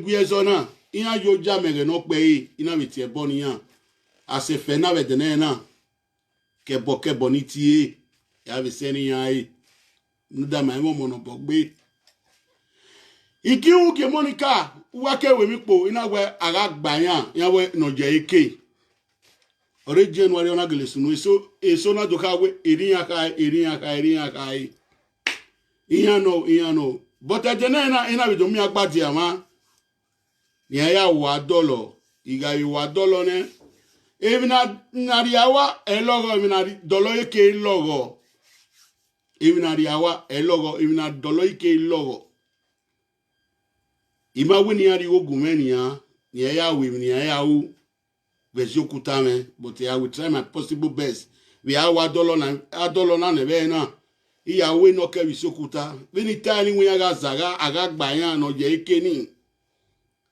guezona ina yo jamere no pe ina mitie boniya ase fena vedenena ke boniti ya veseni yai nuda ma mo mono bogbe ikiu ke Monica wake we mi po ina we aga gbayan ya we no je eke ore January ona gele sunu eso na doka we iriya kai iya no but adenena ina bi do mi agbadi ama ni ya wa dolo iga yi wa dolo ne evina nariawa elogo evina dolo eke logo evina riawa elogo evina dolo eke logo ima wini ari ogumeni ya ni ya we ni ya u bezokutame but I will try my possible best we are wa dolo na nebe na iya we no ke bisokuta vini tani we aga zaga aga gbayan no je eke ni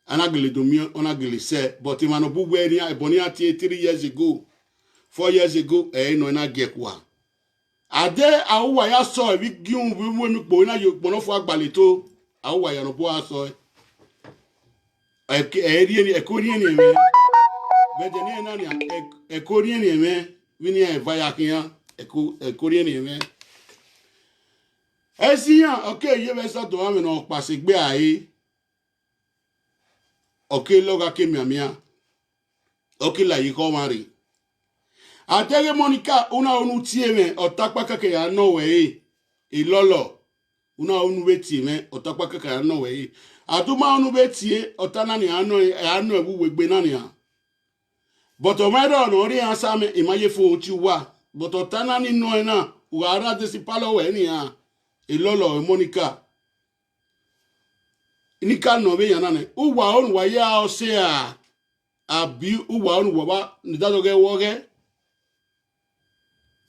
anagele domi onagele se but imano bugwe ni eboni ati 3 years ago 4 years ago no na gekwa ade awuwa ya so bi giun bi mi po na yo pono fo agbale to awuwa ya no bo aso ekori ni eme vedene na ni ekori ni eme vini e vaya kian ekori ni eme esiyan okay ye be so to ame no pasegbe aye okay loga ke miamia okay la yi ko mari atege Monica una onu tieme otakpa keke ya no we ilolo una onu betieme otakpa keke ya no we aduma onu betie otana ni ano ewu wegbe na ni a but omero no ri ansame imaye fo ti wa but otana ni no na uara desipalo we ni a ilolo Monica nika no be yana ne uwa onu wa ya o se a abi uwa onu wa ni dadoge woge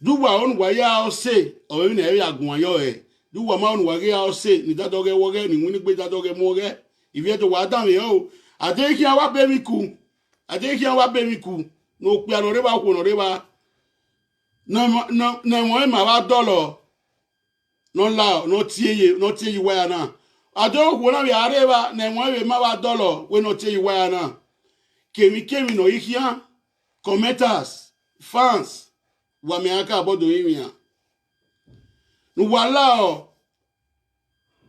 duwa onu wa ya o se o bi na e agun ayo e duwa ma onu wa ya o se ni dadoge woge ni wini gbe dadoge moge ibi to wa dan yo ade ki wa be mi ku no pe anore ba ku no re ba no mo ma wa dolo no la no tie wa ya na ado ku na bi are ba na mo we ma wa dolo we no tie wa ya na kemi no ikia commenters fans wa me aka abodo yimia nu wala o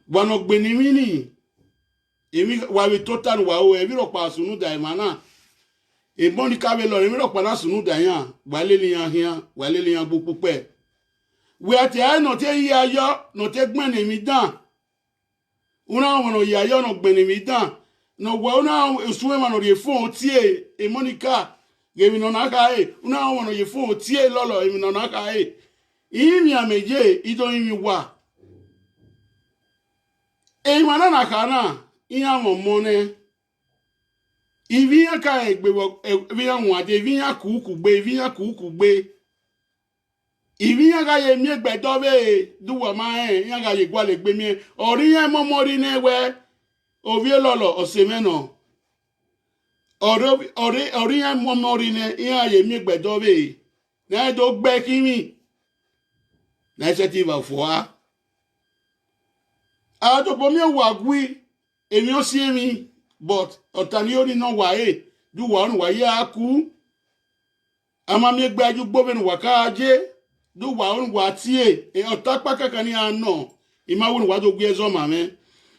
wa no gbe ni mi ni emi wa we total wa o e bi ro pa sunu da imana e Monica be lo emi ro pa na sunu da yan wa le li yan bu pupe we ati ai no te yi ayo no te gbon ni mi dan una won no yi ayo no gbe ni mi dan no wa una esuwe ma no re fon tie e Monica gemi no naka una won no ye fon tie lolo emi no naka imi ameje ido imi wa mana na kana iya mo mone ivi aka egbe vi awon ade vi akuku gbe ivi aka ye mi egbe do be duwa ma ya ga ye gwa le gbe mi ori yan momori na we ovie lolo osemeno ori yan momori ne ya ye mi egbe do be na do gbe kimi na se ti va fo a to po mi wa gwi emi o si emi but otani ori no wa duwa onu wa ya ku ama mi egbe aju gbo be nu wa ka aje duwa onu wa tie otapa kaka ni ano imawun wa do gbe ezo ma me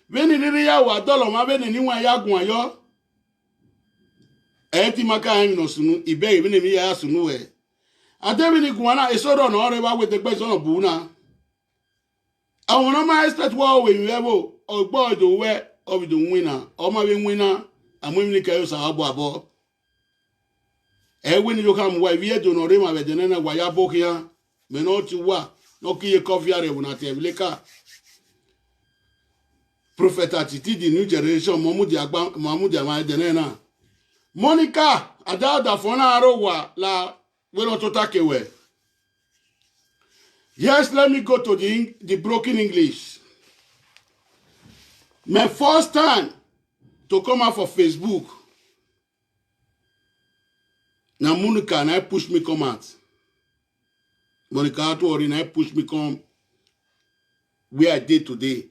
veni riri ya wa dolo ma veni ni wa ya gun ayo ti maka emi no sunu ibe veni mi ya sunu we adebi ni gun na esoro no re wa we de gbe so bu na awon no ma expect wa we mi lebo ogbo odo we of the winner o ma be winner amu mi ka yo sa abo we ni yo kam wa vi edo no re ma be de na wa ya bokia me no ti wa no ki ye coffee are na te bileka prophet attitude the new generation Mahmoud ama de na Monica ada fona arowa la we no to take we. Yes, let me go to the broken English. My first time to come out for Facebook. Now Monica and I push me come out. Monica to ori and I push me come where I did today.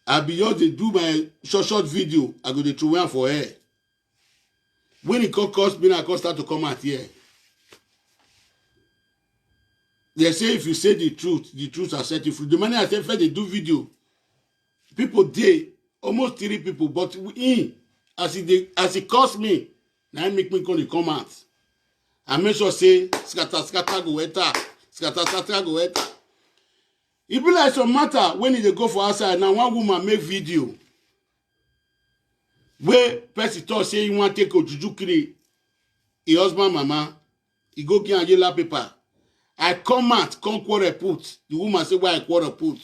I be just dey do my short video. I go dey throw one for her. When it cost me, I can start to come out here. They say if you say the truth will set you free. The money I say first they do video. People dey almost 3 people, but as it cost me, now it make me come out. I make sure say scatter go enter, scatter go enter. It be like some matter when they go for outside. Now one woman make video where person talk say he want take Ojuju kiri his husband mama, he go get a yellow paper. I come out, come quarter put. The woman say why I quarter put.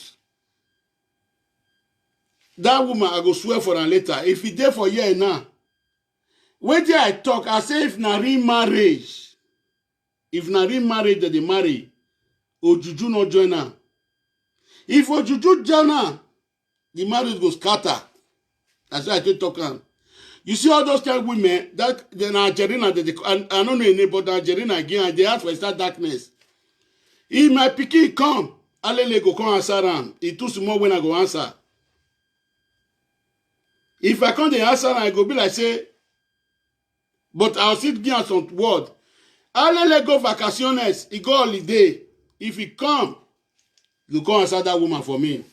That woman I go swear for her later. If he there for year now, when I talk, I say if na real marriage, that they marry, Ojuju no join her. If Ojuju join her, the marriage go scatter. That's why I take talk am. You see all those kind of women that then Angelina, I don't know any, but Angelina again, they ask for start darkness. If my pikin come, Alele go come answer am. It too small when I go answer. If I come the answer, I go be like say, but I'll still give am some word. Alele go vacaciones, he go holiday. If he come, you go answer that woman for me.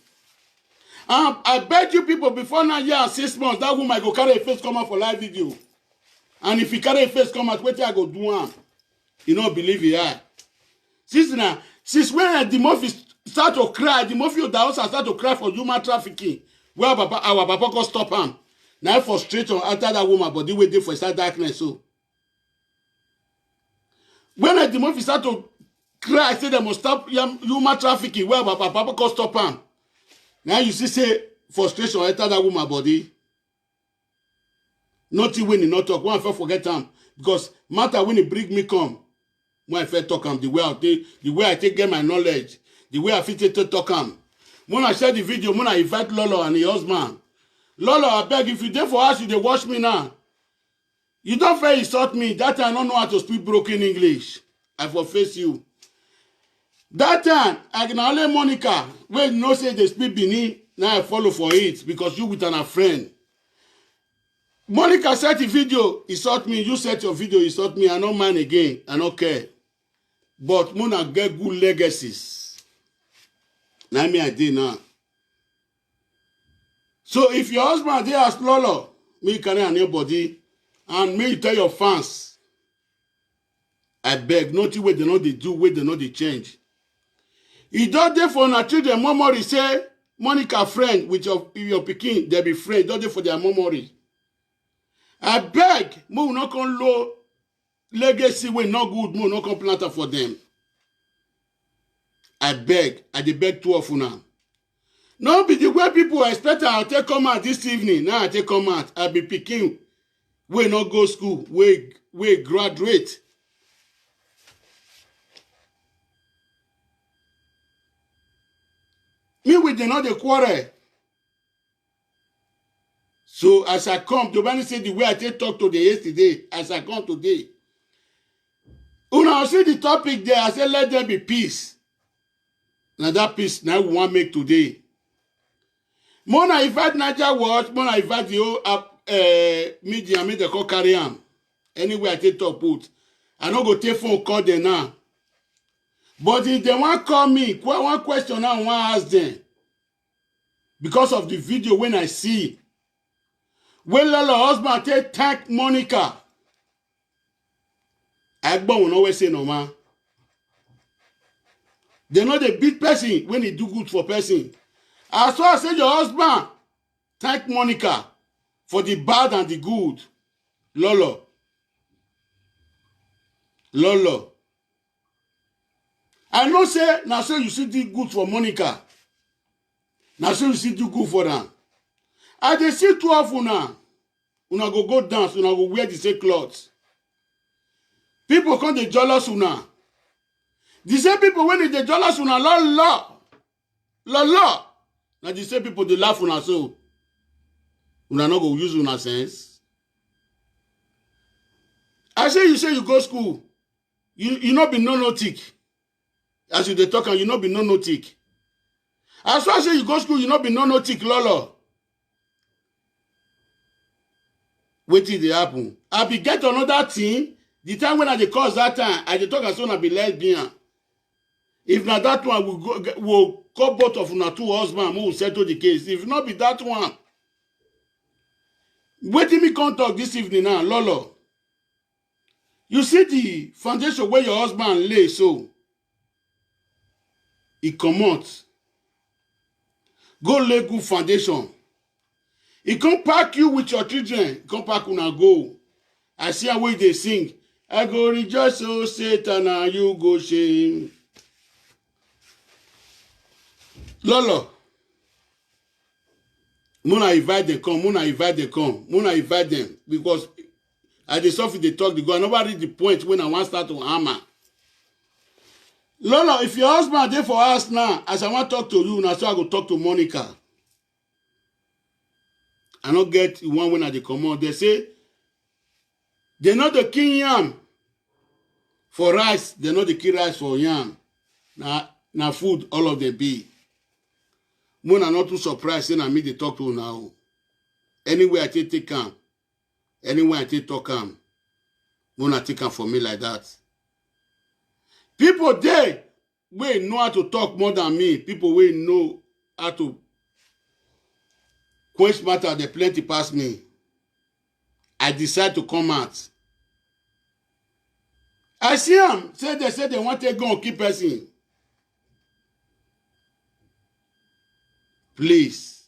I bet you people before now year and 6 months, that woman go carry a face come out for live video. And if he carry a face come out, what I go do am? You don't believe it. Since when the Murphy start to cry, the Murphy of the house start to cry for human trafficking, where our papa can stop him. Now frustration after that woman, but they wait for start darkness. So when the Murphy start to cry, say they must stop human trafficking, where our papa can stop him. Now you see say frustration after that woman body. Nothing when he not talk. One I forget him because matter when he bring me come. When I first talk am, the way I take get my knowledge, the way I fit to talk am. When I share the video, when I invite Lolo and his husband. Lolo, I beg, if you there for us, you dey watch me now. You don't fair insult me. That time I don't know how to speak broken English. I for face you. That time, I can only Monica, when you know say they speak Benin, now I follow for it because you with a friend. Monica set the video, insult me. You set your video, insult me. I don't mind again. I don't care. But Mona get good legacies. Now me I did now. So if your husband there ask Lolo, me carry anybody, and me you tell your fans, I beg, nothing where they know they do, where they know they change. You don't there for na children memory say Monica friend with your pikin, they be friend, don't there for their memory. I beg, mo not come low legacy wey not good, mo not come plant for them. I beg, I dey beg two of una. No be the way people expect I'll take come out this evening. Now I take come out. I be pikin wey not go school, wey graduate. Me with the not the quarrel. So as I come, Giovanni said the way I take talk to the yesterday, as I come today. Una see the topic there, I said let there be peace. Now that peace now we want make today. Mona invite Niger Watch, Mona invite the whole media, make the call carry am. Anyway I take talk put. I no go take phone call them now. But if they want call me, one question now, I want ask them. Because of the video when I see, when Lolo husband take thank Monica, Agba will always say no man. They know the beat person when he do good for person. As well as say your husband thank Monica for the bad and the good. Lolo. I know say now so you see do good for Monica. Now so you see do good for them. I dey see two of una. Una go dance, una go wear the same clothes. People come dey jealous una. The same people when they jealous una la. Now the same people they laugh una so. Una no go use una sense. I say you go school. You not be no-tick. As you dey talk and you not be no-tick. As far as you go school, you not be no-tick, Lolo. Wetin dey happen? I be get another thing. The time when I dey cause that time, I dey talk as soon as I be lesbian. If na that one, we'll call both of una two husbands who will settle the case. If not be that one, wetin me come talk this evening now, Lolo. You see the foundation where your husband lay, so he comot. Go lay good foundation. He come pack you with your children. He come pack una go. I see how way they sing. I go rejoice, oh Satan, and you go shame. Lolo. Muna invite them come. Muna invite them come. Muna invite them. Because I dey suffer they talk, they go. I never reach the point when I want start to hammer. Lolo, if your husband there for us now, as I want to talk to you, now so I go talk to Monica. I not get one when I dey come out. They say, they not the king yam for rice. They not the king rice for yam. Now food, all of them be. When I'm not too surprised, saying I me they talk to you now. Anywhere I take him, anywhere I talk him, when I take him for me like that. People there, we know how to talk more than me. People we know how to quench matter, they plenty past me. I decide to come out. I see them. They say they want to go and keep person. Please.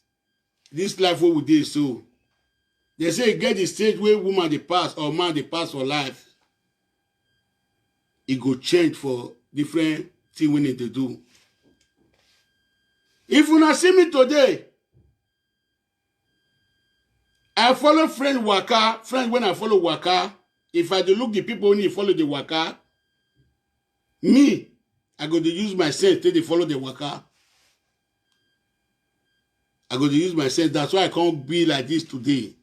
This life what we do so. They say get the stage where woman they pass or man they pass for life. It go change for different thing we need to do. If you not see me today, I follow friend Waka. Friend, when I follow Waka, if I do look the people when they follow the Waka, me, I go to use my sense till they follow the Waka. I go to use my sense. That's why I can't be like this today.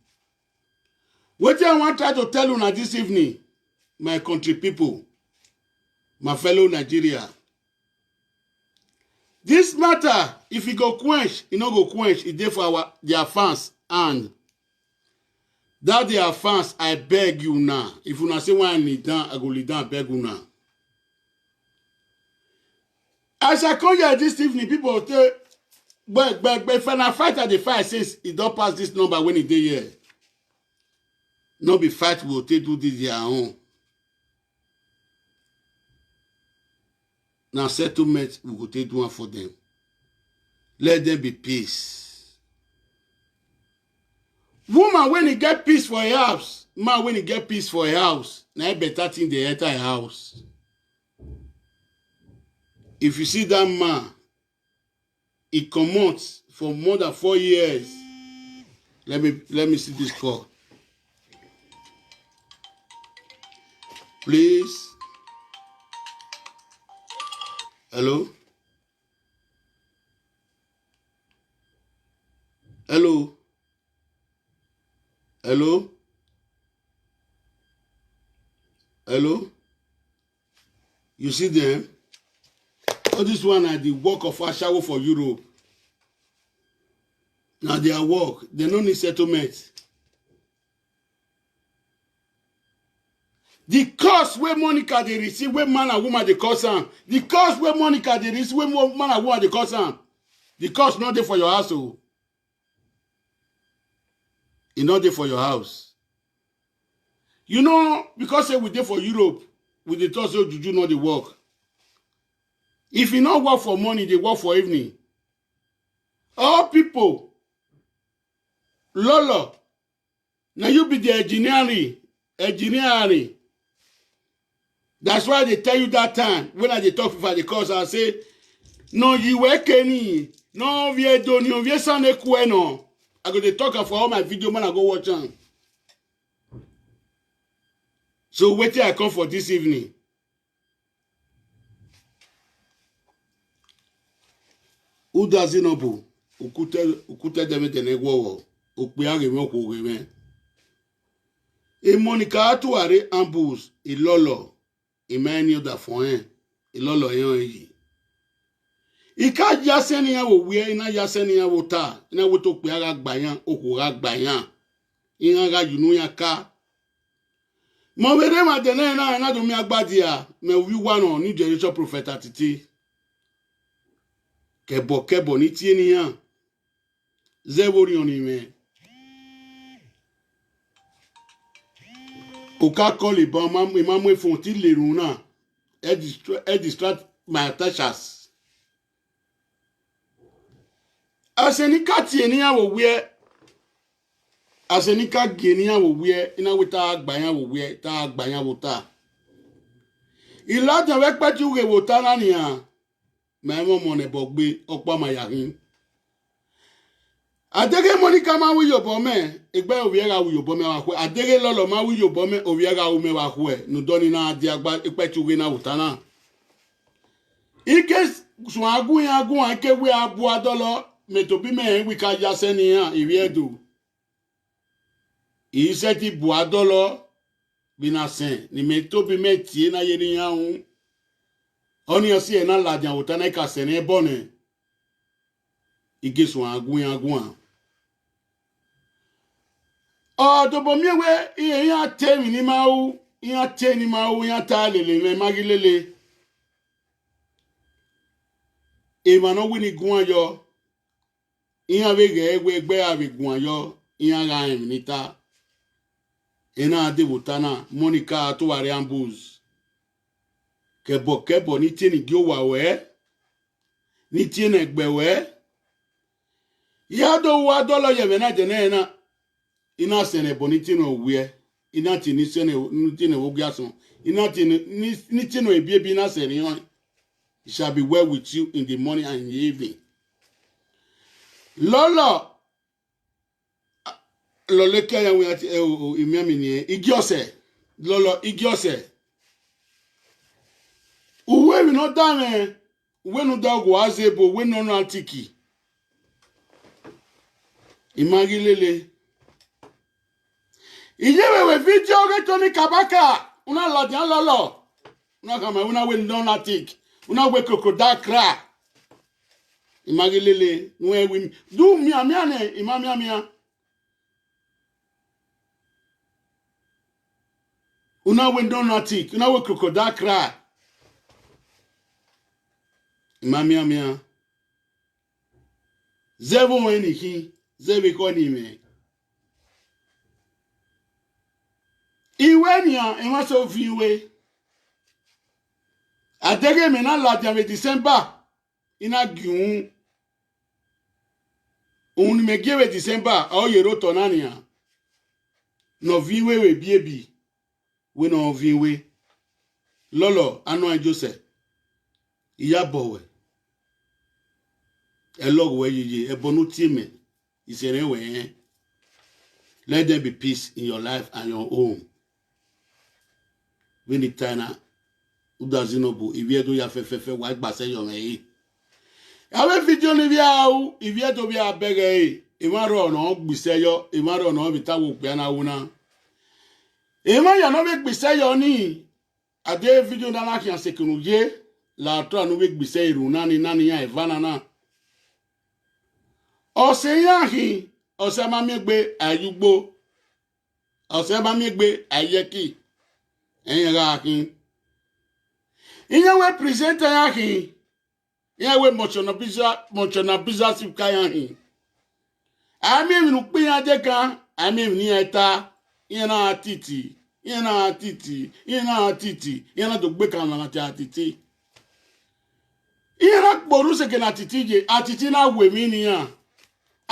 What I want to try to tell you now this evening, my country people, my fellow Nigeria. This matter, if you go quench, you no go quench, it's there for their fans. And that their fans, I beg you now. If you not say why I need down, I go lead down, beg you now. As I come here this evening, people will tell, but if I fight at the fight, says it don't pass this number when it day here. No be fight will take do this their own. Now settlement we go take do one for them. Let them be peace. Woman when he get peace for a house, man when he get peace for a house, now better thing they enter a house. If you see that man, he commands for more than 4 years. Let me see this call. Please. Hello? Hello? Hello? Hello? You see them? All this one are the work of Ashawo for Europe. Now their work, they don't need settlement. The cost where Monica they receive, where man and woman they cost them. The cost where Monica they receive, where man and woman they cost them. The cost not there for your household. It's not there for your house. You know, because say we there for Europe, we dey talk so juju not the work. If you not work for money, they work for evening. All people, Lolo, now you be the engineering. That's why they tell you that time when I dey talk for the course, I say, no, you work any, no, we don't, you we san no. I go to talk for all my video, man, I go watch them. So wait till I come for this evening. Who does it know? Ukute deme tene wo okpiage me ko me. E Monica to are ambush e Lolo e many other for e Lolo yan yi. I ka jaseni ya wo we ina jaseni ya wo ta ina wo to pe ara gba yan o ko ra gba yan. inga yunu ya ka mo bere ma tene na do mi agbadia me wi wa no ni generation prophet atiti kebo ni tie ni yan zebori oni me o ka call le ba ma mo fun ti le run na e distract my attachers asenika tie ni yan wo we asenika gie ni yan wo we ina we ta agba yan wo we ta agba yan wo ta ilaja we pe ti we wo ta na ni yan ma mo ne bogbe opa ma yarin adege monica ma wi yobo me egbe owiera wi yobo me wa ku adege lolo ma wi yobo me owiera u me wa ku e nu doni na di agba ipe ti we na wutana ike sun agun ake we abu adolo me to bi me wi ka ya se ni han iwi edo ise ti bu adolo bina sen ni me to bi me tie na yeri yan oni osi e na lajan wutana ka se ni bone ige sun agun to bo miewe iye yan temi ni mawu yan te ni mawu yan ta lele me magilele e ma no wini gun ayo yan we ge egbe abi gun ayo yan ra em nita ena ade wutana Monica to ware ambuz kebo ni tie ni gyo wa we ni tie na egbe we ya do wa do lo ye me na je na ina sene boniti no wie ina ti ni sene nuti ne wogiason ina ti ni ti no ebie na sene yon it shall be well with you in the morning and in the evening lolo ke ya we ati imiami ni igiose lolo igiose uwe mi no dame uwe no dago azebo uwe no no antiki imagilele iyewe video ge to ni kabaka una lodian lolo una kama una we lunatic una we crocodile cry imagilele nwe we do mi amiane imami amia una we lunatic una we crocodile cry imami amia zevo weni ki zebe ko ni me iwe ni e ma so fi iwe adege me na la dia December ina gun un me give December o yero to na ni a no vi we biebi we no vi we lolo anu Joseph iya bowe elogo yeye ebonu time isere we let there be peace in your life and your home. When it tana udazinobu iviedo ya fefe wa gbase yo me awe video ni bia u iviedo bia bege imaro no gbise yo imaro no bitawo pe na wuna ima ya no be gbise yo ni ade video na la kian sekunu ye la to anu be gbise iru nani ya evana na ose yahin ose ma mi gbe ayugbo ose ma mi gbe ayeki ẹ̀yin ra akin ìyẹn we presenter yakin ìyẹn we mochona bizarre sip kayan ami mi nu pin aje kan ami mi ni eta ìyẹn na titi ìyẹn na do gbe kan na titi ìyẹn na gboru se ke na titi je atiti na we mi niyan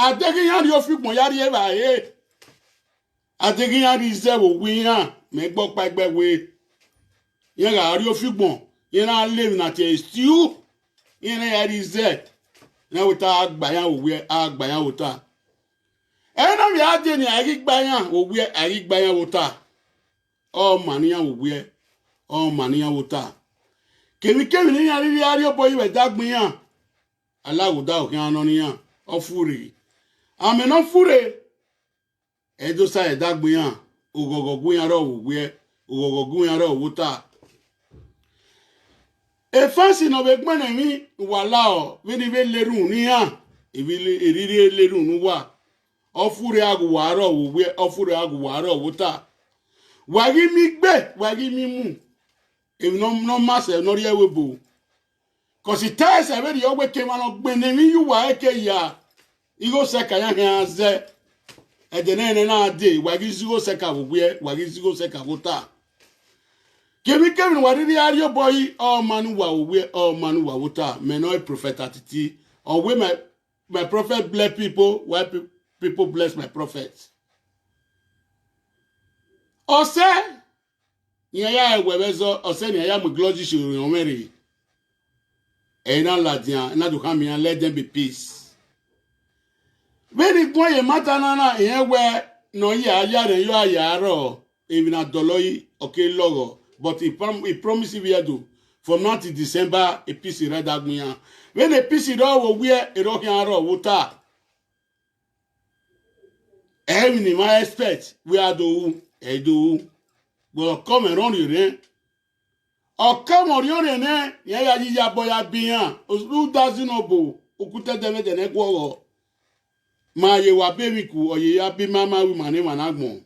adegi yan ri o fi gbon yari e ba e adegi yan ri ze wo wi yan me gbo pa egbe we yen ga ri o fi gbon yen na live na te stew yen na ri ze na we ta agba yan wo we agba yan wo ta e na mi ade ni ari gba yan wo we ari gba yan wo ta o maniyan wo we o maniyan wo ta kemi ni yan ri ari o boy we dagbin yan alawo da o kan no ni yan o fure ame no fure e do sa e dagbin yan ogogogun yan ro wo we ogogogun yan ro wo ta e fancy no be gbon mi wala o we ni be lerun ni han ibi eriri lerun nu wa ofure agwaro we ofure agwaro wuta wagi mi gbe wagi mi mu if no masse no rie webo cause it tells e be ogbe ke ma no gbe ne mi yuwa eke ya igo seka ya han ze edenene na ade wagi zigo seka bugwe wagi zigo seka wuta kemi wariri ario boy all manu wa we all manu wa wuta me no prophet atiti or we my prophet bless people why people bless my prophet ose ya ewebezo ose ni ya mu glory shuru omeri ena ladian na do come and let them be peace very boy e mata na ewe no ya re yo ayaro even adoloyi okay logo but he promised we do from now to December a peace red agmuya when a peace do wo we e ro kan ro wuta any my expect we are do do but come around you or come on you ne ya ya boya bian who doesn't know okuta dem de ne gwo ma ye wa baby ku oye ya bi mama we mane managbon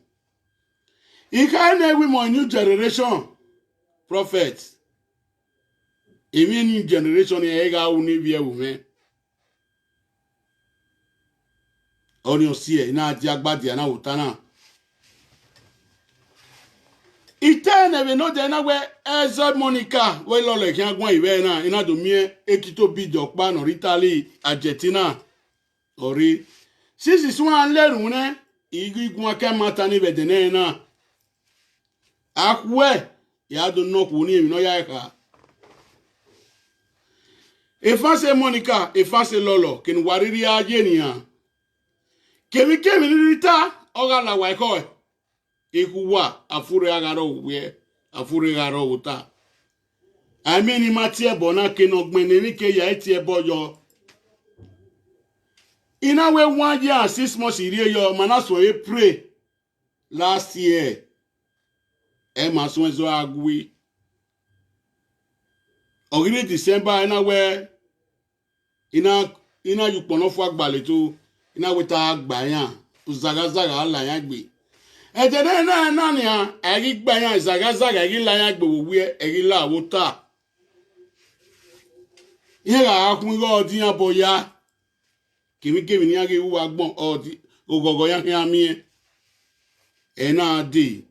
e can we my new generation prophets emi new generation e ga uni bi ewu me oni osie na di agbadi na utana itene we no de na we ezo Monica we lo le kan gbon iwe na ina do mi ekito bido pa no Italy Argentina ori sisi suwan lerun ne igun aka mata ni bedene na akwe ya do no ku ni emi no ya ka efase Monica efase lolo ken wariri aje niyan kemi rita oga la wa ko ikuwa afure agaro we afure garo uta ameni matie bona ken ogbeni ni ke ya etie boyo ina we 1 year and 6 months ire yo manaso e pray last year e ma so ezo agwi ogire December ina we ina yupono fu agbale to ina we ta agba yan uzagazaga ala yan gbe ejede na ni a eri gba yan zagazaga eri la yan gbe wo we eri la wo ta ira akun ro odi yan boya kimi ni age wu agbon odi ogogo yan yan mi e na de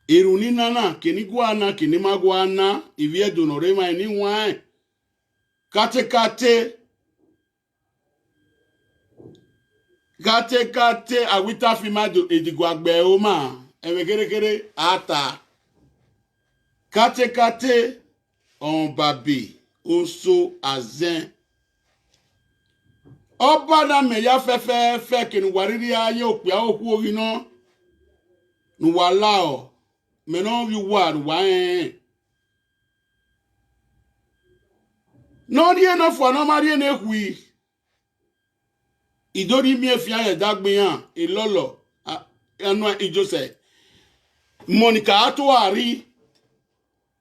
iruni nana kini guana kini magwana ivie donore ma ni wan kate awita fimado edigo agbe o ma emekere ata kate on babi oso azen oba na me ya fefe kini wariri aye opia oku ori no nu wala o me no wi wa no die no fo no mari na ekwi idori mi efia ye dagbe yan ilolo anu ijose Monica ato ari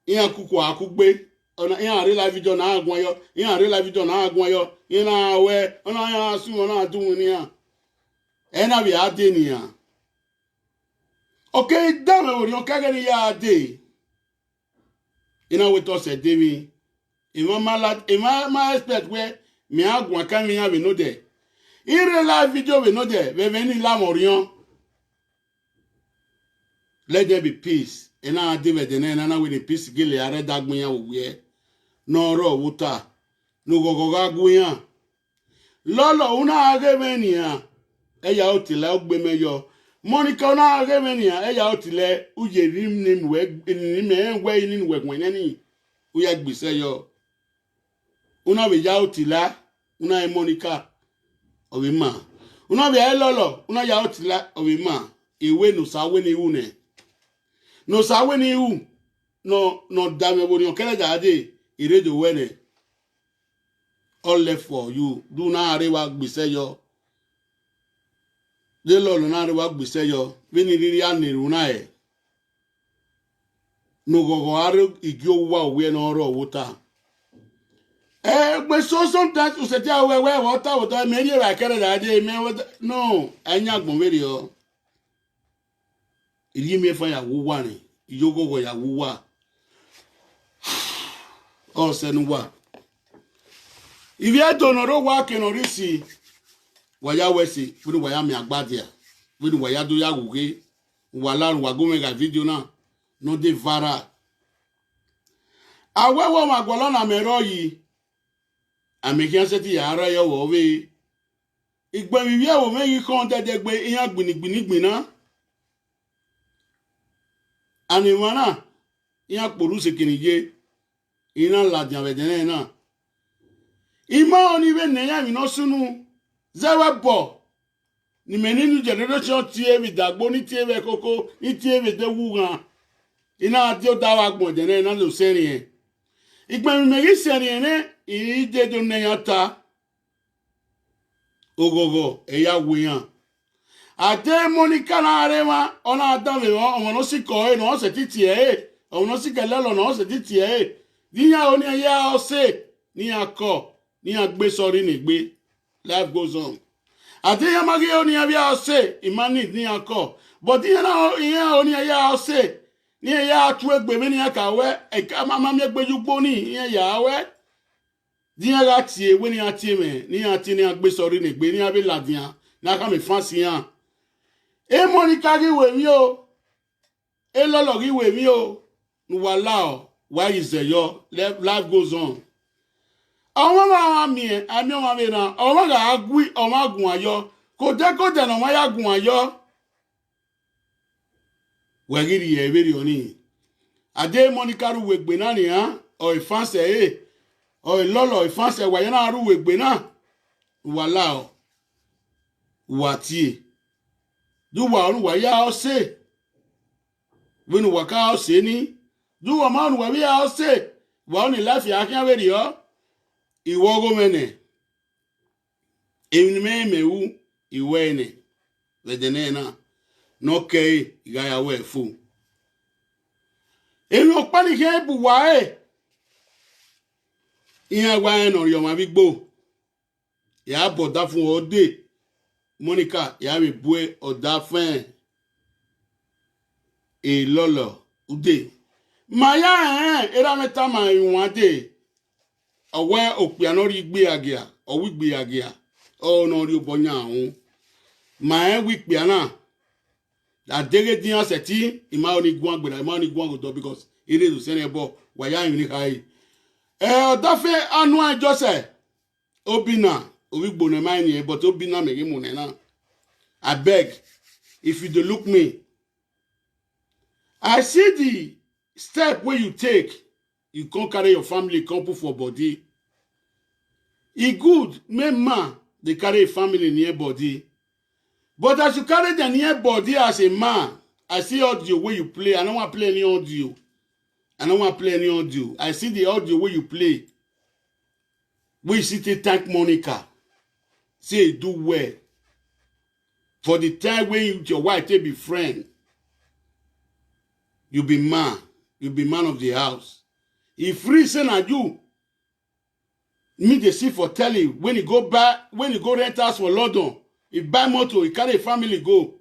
yan kuku akugbe ona yan re live video na agun yo yan re live video na agun yo ina we ona yan asu ona adun ni yan ena bi ade ni yan okay dame ori on kageni ya ade ina we to se de mi ma expect we mi agun kan mi yan we no de ire live video we no de we veni la morion let there be peace ina ade we de na we the peace gele are dagbon yan we no ro wuta no gogo gagun yan lolo una age menia eya otila ogbe meyo Monica una age menia eya otile uje rim nim we ni me we ni we gwen ni uya gbese yo una be ya otila una e Monica owima una be lolo una ya otila owima ewe no sawe ni une no sawe ni u no dame boni o kele jade irejo wene all left for you do na arewa gbese yo de lolo na arewa gbese yo vini riri aniru na e no gogo are igyo wa we no ro wuta But so sometimes you say, "Where water, many I carry that day, no, I not go video. It give me for ya one, you go where ya woo. Oh, send what? If you don't know working or see, why ya wesi, why ya me agbadia, why ya do ya wuge, wala wagomega video na, no de vara. Awewo magwala na mero yi. Amekian seti ya ara yo wo we. Igbe mi wie wo meyi kon dede gbe iyan gbinigbinigbina. Ani wana iyan poru se kinije. Ina la dia wedene na. Ima oni we ne ya mi no sunu. Zewe bo. Ni meninu generation tie bi dagbo ni tie we koko, ni tie we de wugan. Ina ati o dawa gbon dene na lo serin e. Igbe mi meyi serin ne ide do ne yata. Ogogo eya wiyan ate monica na arema ona adame o no si ko e no se titi e o no si kele lo no se titi e niya oni eya o se ni akọ ni agbe sori ni gbe life goes on ate ya magi oni eya o se imani ni akọ but iya oni eya o se ni eya atu egbe mi ni akawe e ka mama mi egbe jugbo ni iya we Diya ga tie we ni ati me ni ati ni agbe sori ni gbe ni abi ladian na ka me fancy yan e monica gi we mi o e lolo gi we mi o wala o why is there your life goes on awon ma mi e ami o ma me na awon ga agui o ma gun ayo ko de na ma ya gun ayo we giri e beri oni ade monica ru we gbe na ni han o fancy e o lolo ifanse wa yana aru egbe na wala o wati du wa ru wa ya o se winu wa ka o se ni du wa ma ru wa ya o se wa ni life ya kan we ri o iwo go mene emi me mewu iwe ne wedene na no ke ga ya we fu emi o pa ni ke bu wa e Iya wa en ori o ma bi gbo ya boda fun ode Monica ya bi bue oda fun e lolo ude maya era meta ma iwon de owe opia no ri gbe agia o wi gbe agia o no ri obonya ahun ma e wi pia na adege din aseti ima oni gun agbera ima oni gun agodo because ire do se ne bo wa ya yin ni kai odafe anu ajose obina owigbo na mine but obina me mu na I beg if you dey look me I see the step where you take you can't carry your family come put for body e good make man dey carry a family near body but as you carry the near body as a man I see audio where you play I don't want to play any audio I don't want to play any audio. I see the audio where you play. Where you see to thank Monica. Say you do well. For the time when you your wife take be friend. You be man. You be man of the house. If free say na you. Me they see for telly when you go back, when you go rent house for London. If buy motor, you carry a family go.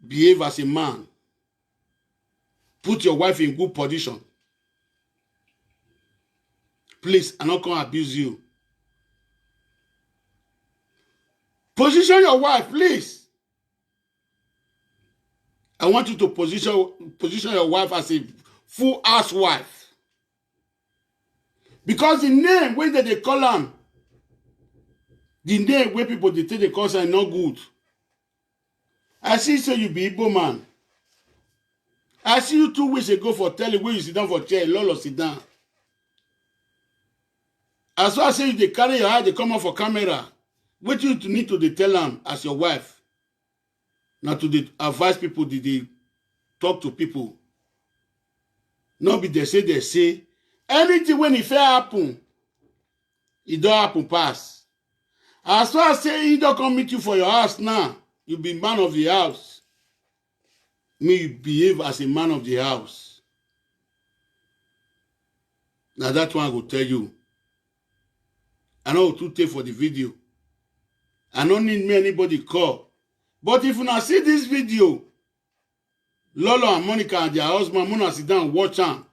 Behave as a man. Put your wife in good position. Please, I'm not going to abuse you. Position your wife, please. I want you to position your wife as a full housewife. Because the name where they call them, the name where people they take the cause are not good. I see so you be Igbo man. I see you 2 weeks ago for telling where you sit down for chair, Lolo sit down. As well as say you they carry your eye, they come out for camera. What you need to tell them as your wife. Not to advise people, they talk to people. Not be they say. Anything when it fair happen, it don't happen pass. As well as say he don't come meet you for your house now, you be man of the house. Me behave as a man of the house. Now that one I will tell you. I know to take for the video. I don't need me anybody call. But if you not see this video, Lolo and Monica and their husband, Mona sit down, watch them.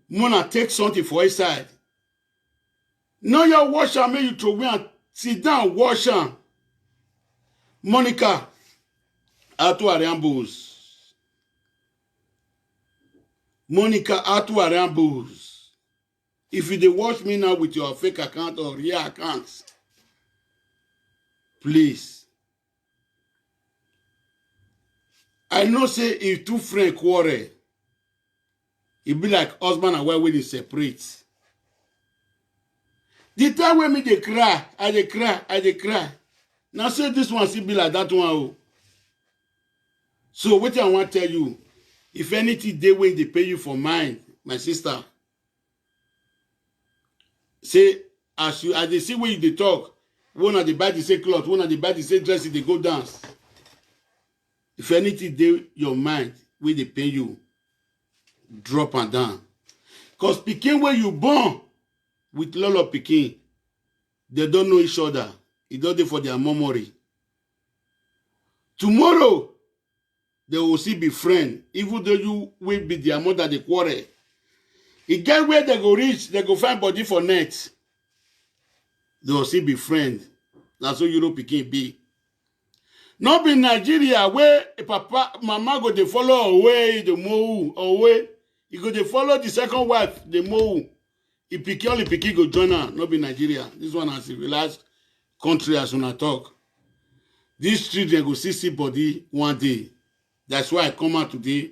Mona take something for his side. No, you watch them, make you throw away and sit down, watch them. Monica, Atu Ariambos. Monica, Atu Ariambos. If you dey watch me now with your fake account or real accounts, please. I know say if two friends quarrel, it be like husband and wife when they separate. The time when me they cry, I dey cry. Now say this one still be like that one. Oh. So what I want to tell you, if anything they when they pay you for mine, my sister, say as they see when they talk, one of the buy the same cloth, one of the buy the same dress, they go dance. If anything they your mind when they pay you, drop and down. Cause Pikin when you born with Lolo Pikin, they don't know each other. It don't dey for their memory. Tomorrow, they will still be friends, even though you will be their mother, they quarrel. It get where they go reach, they go find body for net. They will still be friends. That's how Europe Pikin be. Not be Nigeria where a papa, mama go they follow away the mou away. You go they follow the second wife, the mou. If Pikin only Pikin go join her, not be Nigeria. This one has civilized country as when I talk. This children go see body one day. That's why I come out today.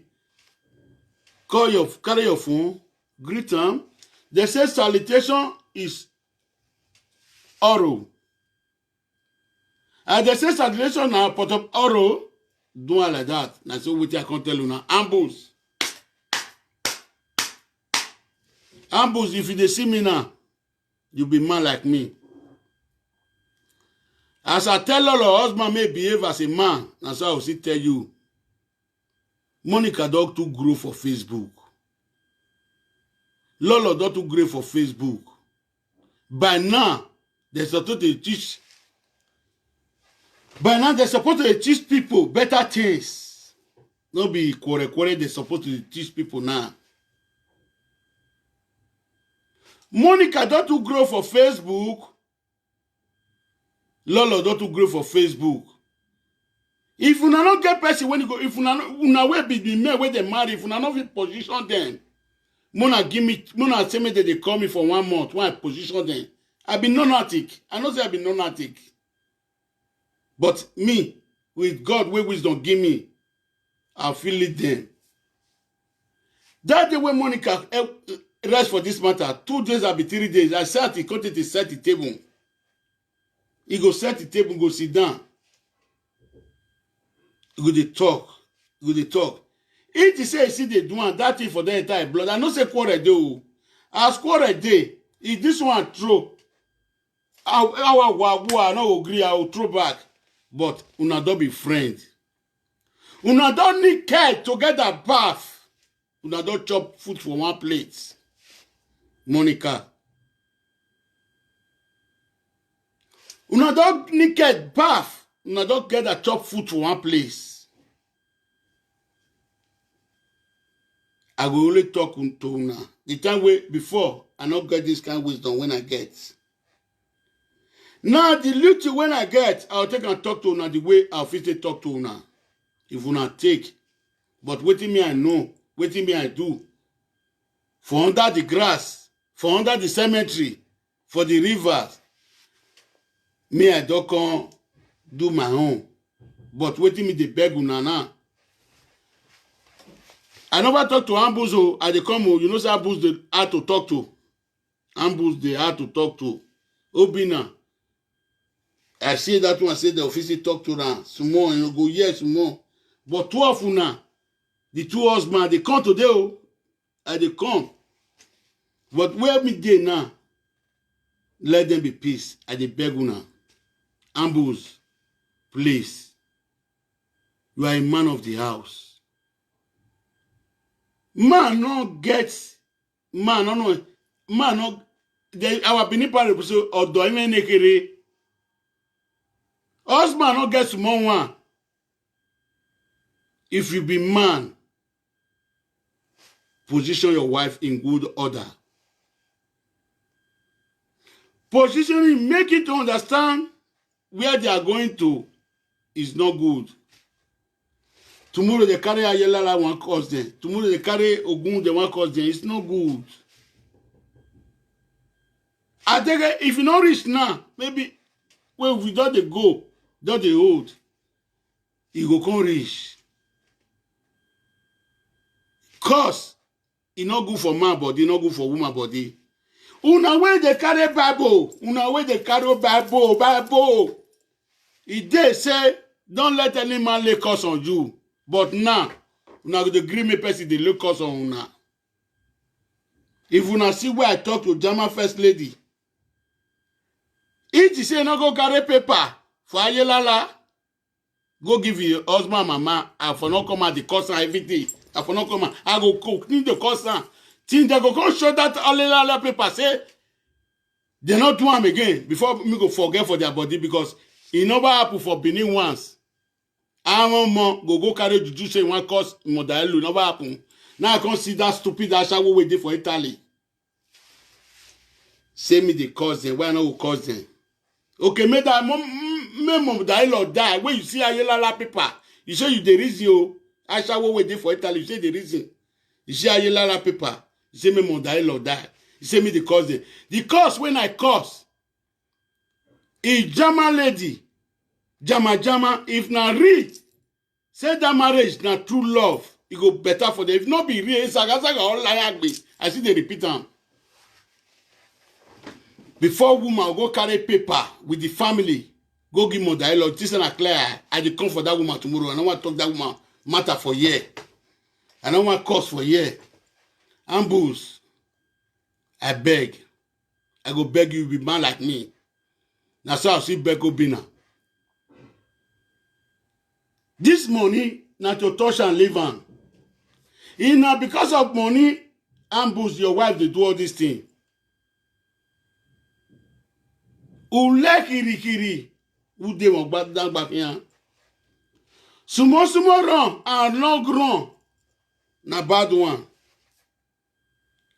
Carry your phone, greet them. They say salutation is oral. And they say salutation now, put up oral. Do it like that. That's what I can tell you now. Ambush. Ambush, if you see me now, you be man like me. As I tell all your husband may behave as a man, that's how I will still tell you. Monica dog too grow for Facebook. Lolo dog too grow for Facebook. By now, they're supposed to teach. By now, they're supposed to teach people better things. Not be quarrel. They're supposed to teach people now. Monica dog too grow for Facebook. Lolo don't to grow for Facebook. If you not get person when you go, if you will be the men where they marry, if you not fit position them, Mona say me that they call me for 1 month, when I position them. I be non-attic. I know say I be non-attic. But me, with God, where wisdom give me, I'll feel it then. That day when Monica rest for this matter, 2 days, I'll be 3 days. I sat, he continued to set the table. He go set the table, go sit down. He go dey talk. If he say, see they do that thing for the entire blood, I know say quarrel dey. As quarrel dey, if this one throw, I no agree, I will throw back. But una don't be friends. Una don't need care to get a bath. Una don't chop food for one plate. Monica. Una don't naked bath. Una don't get a chop food to one place. I will only talk to una. The time before, I not get this kind of wisdom when I get. Now, the little when I get, I'll take and talk to una the way I'll fit talk to una. If una take. But waiting me I know, waiting me I do. For under the grass, for under the cemetery, for the rivers, me, I don't come do my own. But waiting me the beg una now. I never talk to Ambush, I dey come, you know say Ambush they hard to talk to. Ambush they hard to talk to. Obina. I say that one, I say the officer talk to them. Small, and you go, yes, small. But 2 of una, the 2 husbands, they come today, and they come. But where me dey now, let them be peace. I dey beg una. Ambush, please. You are a man of the house. Man no our Benin parents so odo even nekere. Husband not get small one. If you be man, position your wife in good order. Positioning, make it to understand where they are going to is not good. Tomorrow they carry Ayelala one cause them. Tomorrow they carry Ogun they one cause them. It's not good. I think if you not reach now, maybe when we don't they go, don't they hold, you go come reach. Cause it not good for man body, not good for woman body. Una way they carry Bible, una way they carry Bible. It they say, don't let any man lay curse on you. But now, una the green person they lay curse on una. If una see where I talk to German first lady, if you say no go carry paper for Ayelala, go give your husband mama, I for not come at the cost and everything. I for not come at, I go cook, need the cost and think they go come show that Ayelala paper, say, they not do them again before me go forget for their body because it never happen for Benin once. I go carry juju say one cause Modailu, never happen. Now I can't see that stupid Ashawo waiting for Italy. Say me the cause them, why not go cause them? Okay, me that mom die. When you see Ayelala paper, you say you the reason you Ashawo waiting for Italy. You say the reason. You see Ayelala paper. You say me mom die. You say me the cause them. The cause when I cause, a German lady, Jama, if not real, say that marriage not true love, it go better for them. If not be real, I see they repeat them. Before woman go carry paper with the family, go give more dialogue. This is clear. I dey come for that woman tomorrow. I don't want to talk that woman matter for year. I don't want cause for year. Ambush. I beg. I go beg you be man like me. Now so I see beg Obina. This money not to touch and live on. Now because of money, ambush your wife they do all this thing. Ule kiri who they want back down back here. Sumo run and long run. Na bad one.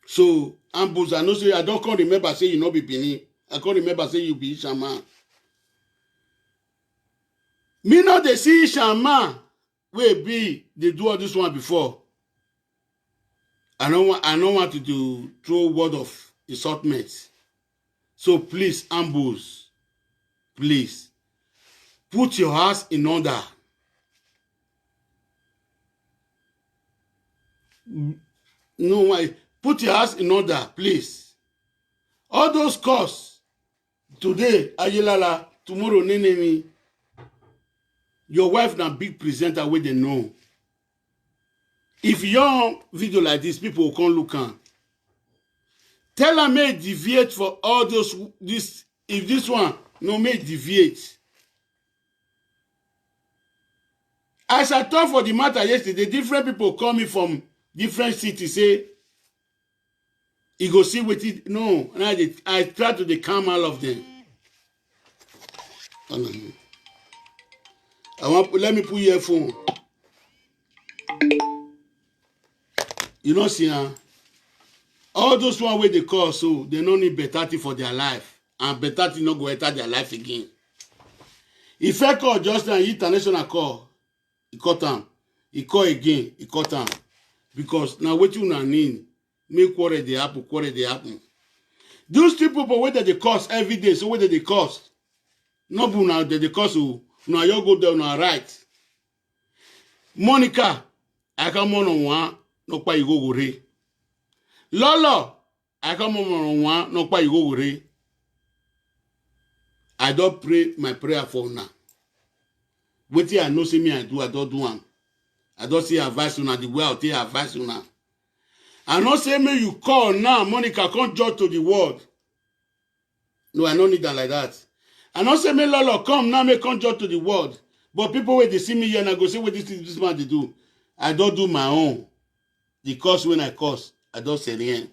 So ambush I know say I don't can remember say you no be Benin. I can't remember say you be Shaman. Me not they see Shaman where be they do all this one before. I don't want to do throw word of insultment. So please, ambush, please, put your house in order. No, why? Put your house in order, please. All those costs, today, Ayelala, tomorrow, Nenemi, your wife na big presenter where they know. If your video like this, people will come look at. Tell her may deviate for all those this if this one no may deviate. As I talked for the matter yesterday, different people coming from different cities say you go see with it. No, I try to calm all of them. Let me put your phone. You know, see, all those one where they call, so they don't need better thing for their life. And better thing not go enter their life again. If I call just an international call, he cut them. He call again, he cut them. Because now what you need, make quarrel they happen. Those people where they cost every day, so whether they cost. No but now they cost you. Now you go down now right. Monica, I come on one, no pa you go re. Lolo, I come on one, no pa you go re. I don't pray my prayer for now. Wetin I know say me I don't do am. I don't say advice una the way I take advice una. I not say me you call now, Monica come judge to the world. No, I don't need that like that. I not say me Lolo come now me come judge to the world. But people when they see me here and I go say what this man they do. I don't do my own. The curse when I curse, I don't say the end.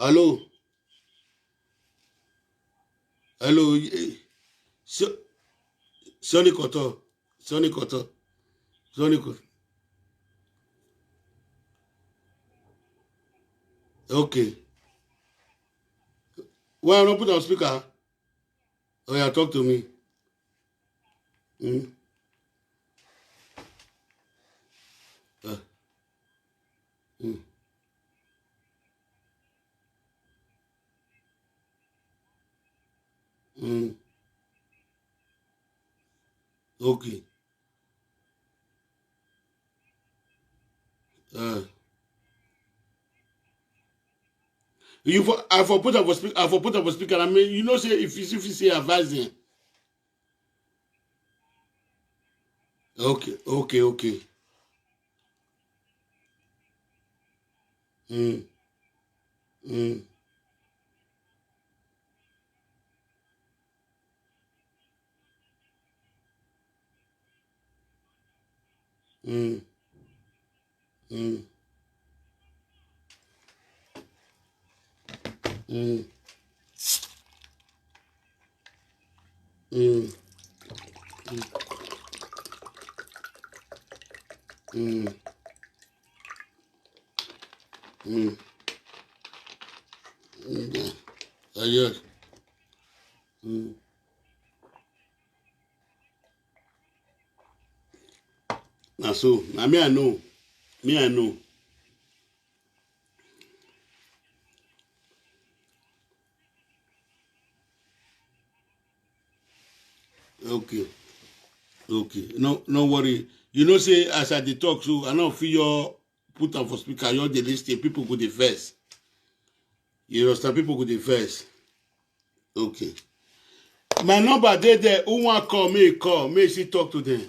Hello. Hello. Sonny Koto. Sonny Koto. Sonny Koto. Okay. Why well, not put on speaker? Oh yeah, talk to me. Mm. Mm. Mm. Okay. I for put up for speaker. I for put up for speaker. I mean, you know, say if you say advising. Okay. Okay. Okay. Mm. Mm. Mm. Mm. Mm. Mm. Mm. Mm. Mm. Yes. Mm. Now so, now me I know. Me I know. Okay. Okay. No worry. You know, say as I dey talk, so I don't feel your put on for speaker, you're the listing. People go the first. You understand? People go the first. Okay. My number there. Who want call me? Call me. She talk to them.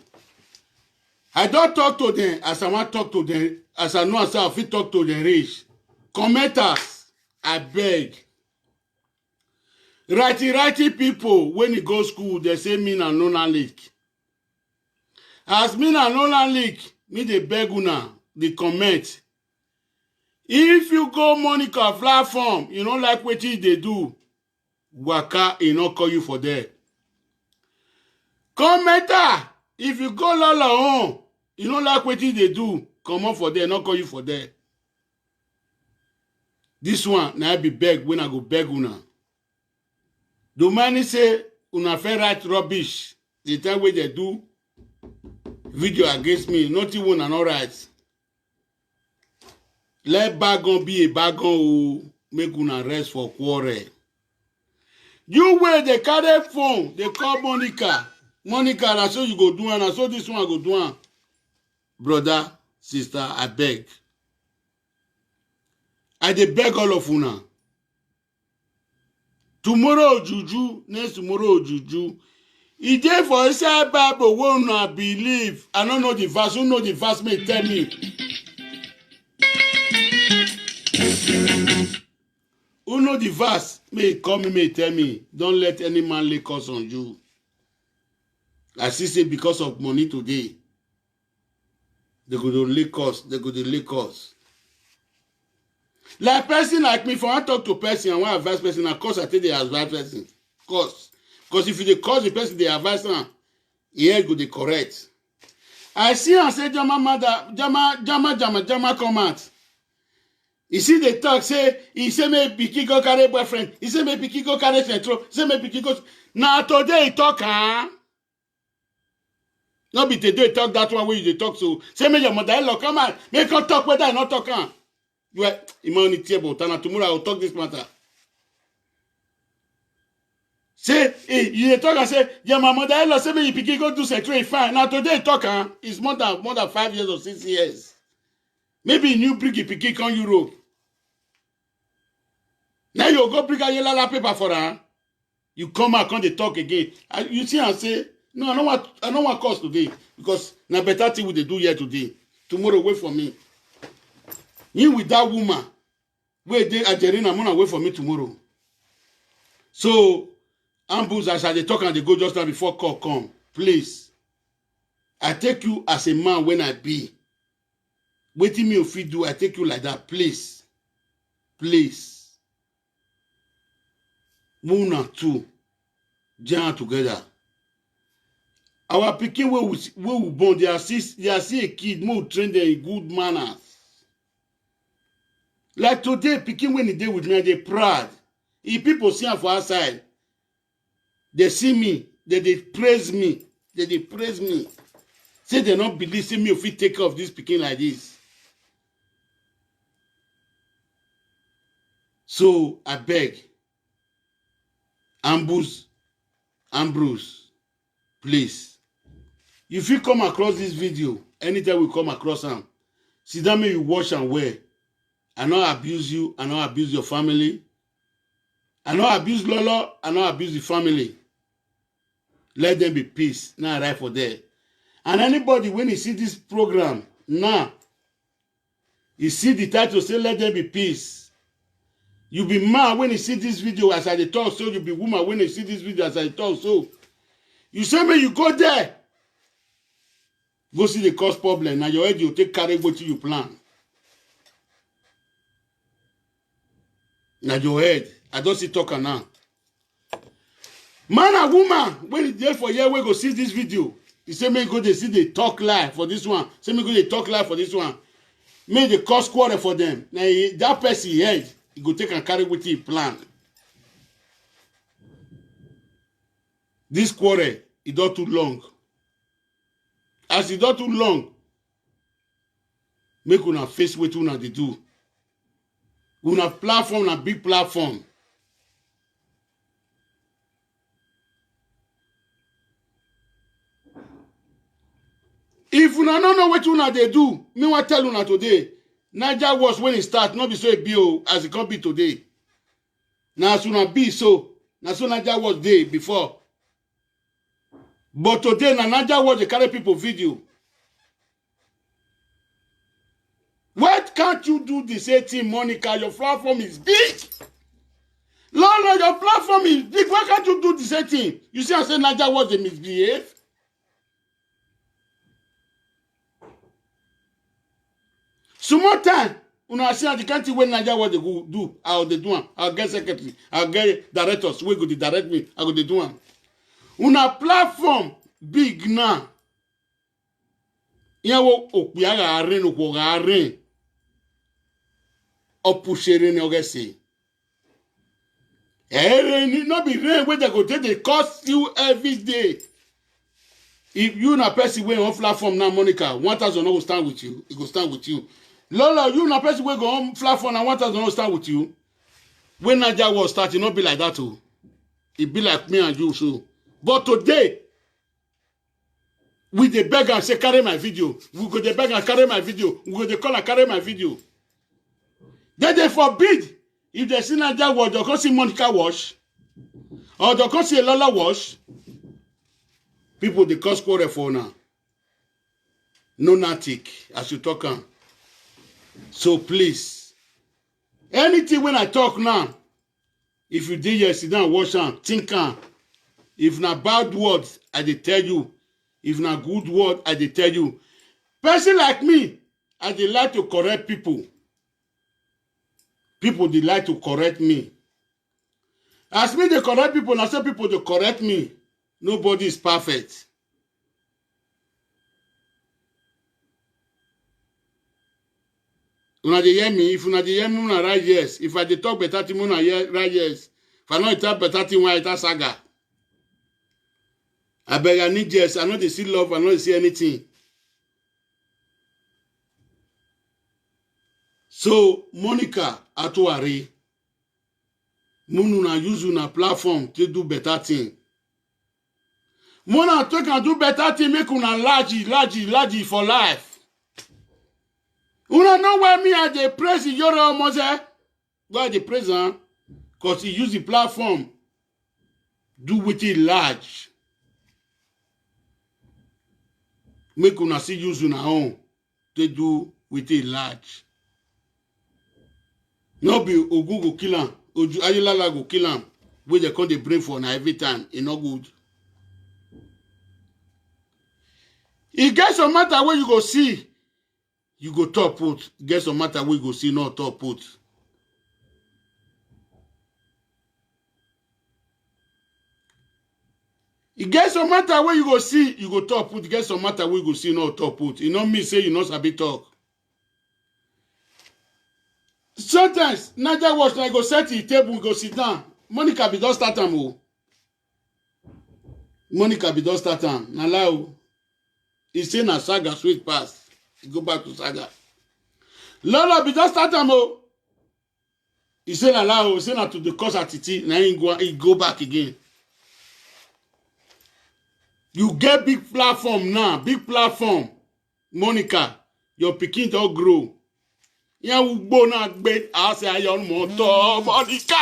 I don't talk to them as I want talk to them. As I know as I fit talk to them reach. Commenters, I beg. Righty people when you go school, they say me na no leak. As me na no leak, me dey beg una, the comment. If you go Monica platform, you don't like what they do, waka, he not call you for there. Commenter, if you go Lala on, you don't like what they do, come on for there, not call you for there. This one, now I be beg when I go beg una. The man say, una fair write rubbish. The time wey they do video against me, not even an alright. Let bagon be a bagon who make una rest for quarrel. You wey dey carry phone, they call Monica. Monica, na so you go do am, na so this one go do am. Brother, sister, I beg. I dey beg all of una. Tomorrow juju, next tomorrow juju. E dey for inside Bible wey una believe. I no know the verse. Who know the verse may tell me. Who know the verse? May call me, may tell me. Don't let any man lay curse on you. I see say because of money today, they go to lay curse. They go to lay curse. Like person like me, if I want to talk to person and want advise person, of course I take the advice person. Of course. Because if you dey curse the person, they advise am, here go dey correct. I see and say Jama mother, Jama come out. You see the talk say, he say me pikin go carry boyfriend. He say me pikin go carry centro. He say me pikin go. Now today he talk, huh? No be today he talk that one where you dey talk so. Say me your mother-in-law come out. Make her talk whether I not talk, huh? You are immunity table. Tomorrow I will talk this matter. Say, hey, you dey talk and say, yeah, my mother-in-law say me you pikin go do centro. He fine. Now today he talk, huh? It's more than 5 years or 6 years. Maybe you bring a pikin come Europe. Now you go bring a yellow paper for her. You come out, come they talk again. You see and say, no, I don't want cause today because na better thing we dey do here today. Tomorrow wait for me. You with that woman, wait dey Ajerina, I'm gonna wait for me tomorrow. So, ambush as I dey talk and they go just now before call come. Please, I take you as a man when I be. Waiting me if you do, I take you like that. Please, please. Muna two join together. Our pikin we born, they are still a kid, more train them in good manners. Like today, pikin when he dey with me, they proud. If people see am for outside, they see me, they praise me, they praise me. Say they not believe, say me if we take care of this pikin like this. So I beg, Ambrose, please. If you come across this video, anytime we come across them, sit down, you watch and wear. I not abuse you, I not abuse your family. I not abuse Lolo, I not abuse the family. Let them be peace. Now right for there. And anybody, when you see this program, now, you see the title, say let them be peace. You be man when you see this video as I talk, so you be woman when you see this video as I talk, so. You say me, you go there. Go see the cause problem. Now your head, you take carry what you plan. Now your head, I don't see talker now. Man and woman, when it's there for year, we go see this video. You say me go they see the talk live for this one. Say me go they talk live for this one. Make the cause quarter for them. Now that person head, he go take and carry what he plan. This quarter, it not too long. As it not too long, make una face what una they do. Una platform, una big platform. If una don't know what una they do, me want tell una today. Niger was when it start, not be so a bill as it can be today. Now as una be so, now so Niger was day before. But today, na Niger was they carry people video. What can't you do the same thing, Monica? Your platform is big. Lord, your platform is big. Why can't you do the same thing? You see, I said Niger was they misbehave. Some more time, una see the country when Niger was they go do, how they do one. I'll get secretary, I'll get directors. We go to direct me. I go to do one. Una platform big now. Yawo okpiaga arren okwoga arren. Opushere ne ogese. Rain not be rain where they go take they cost you every day. If you na person wey on platform now, Monica, 1,000 no go stand with you. It go stand with you. Lola, you na person wey go on platform and 1,000 no stand with you. When Niger was starting, not be like that too. It be like me and you so. But today, we dey beg and say carry my video. We go dey beg and carry my video. We go dey call and carry my video. Then they forbid if they see Niger wash, they come see Monica wash, or they come see Lola wash. People they cause quarrel for now. No natic as you talk on. So please, anything when I talk now, if you did here, sit down, watch and think on. If na bad words, I dey tell you. If na good word, I dey tell you. Person like me, I dey like to correct people. People dey like to correct me. As me dey correct people, na say people dey correct me. Nobody is perfect. Una dey hear me? If una dey hear me, una write yes. If I dey talk better thing, una write yes. If I no talk better thing, why it saga? I beg, I need yes. I know they see love. I know they see anything. So, Monica Atuare, Munu use una platform to do better thing. Mona take and do better thing, make una large for life. Una know where me and the praise Yoro Mose? Where the president? Because he use the platform. Do with it large. Make una see use una own to do with it large. No be Ogun go kill am, Ayolala go kill am, where they come they bring for na every time, e no good. E get some matter where you go see, you go top put. E get some matter where you go see, not top put. You get some matter where you go see, you go talk put. You get some matter where you go see, not talk put. You know me say you not sabi talk. Sometimes, Naija watch na go set the table, go sit down. Monica be don start am o. Monica be don start am. Na lie o. He say na saga sweet pass. He go back to saga. Lolo be don start am o. He say na lie o. He say na to the cause atiti. Na he go back again. You get big platform now. Big platform. Monica, your pikin don grow. Yan ugbo na gbe ase ayon moto Monica.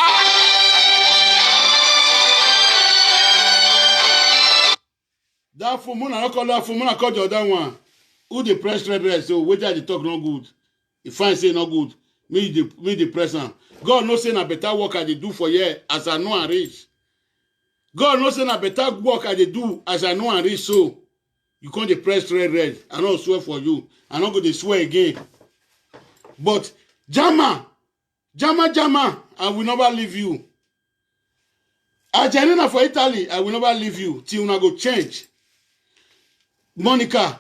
That for Mona call that for Mona call the other one. Who the press red so whether the talk not good. If I say not good, me the press am. God no say na better work I dey do for here as I know and reach. God no say na better work I dey do as I know and reach so. You can't the press red. I don't swear for you. I not go to swear again. But Jama, I will never leave you. Argentina for Italy, I will never leave you till una go change. Monica,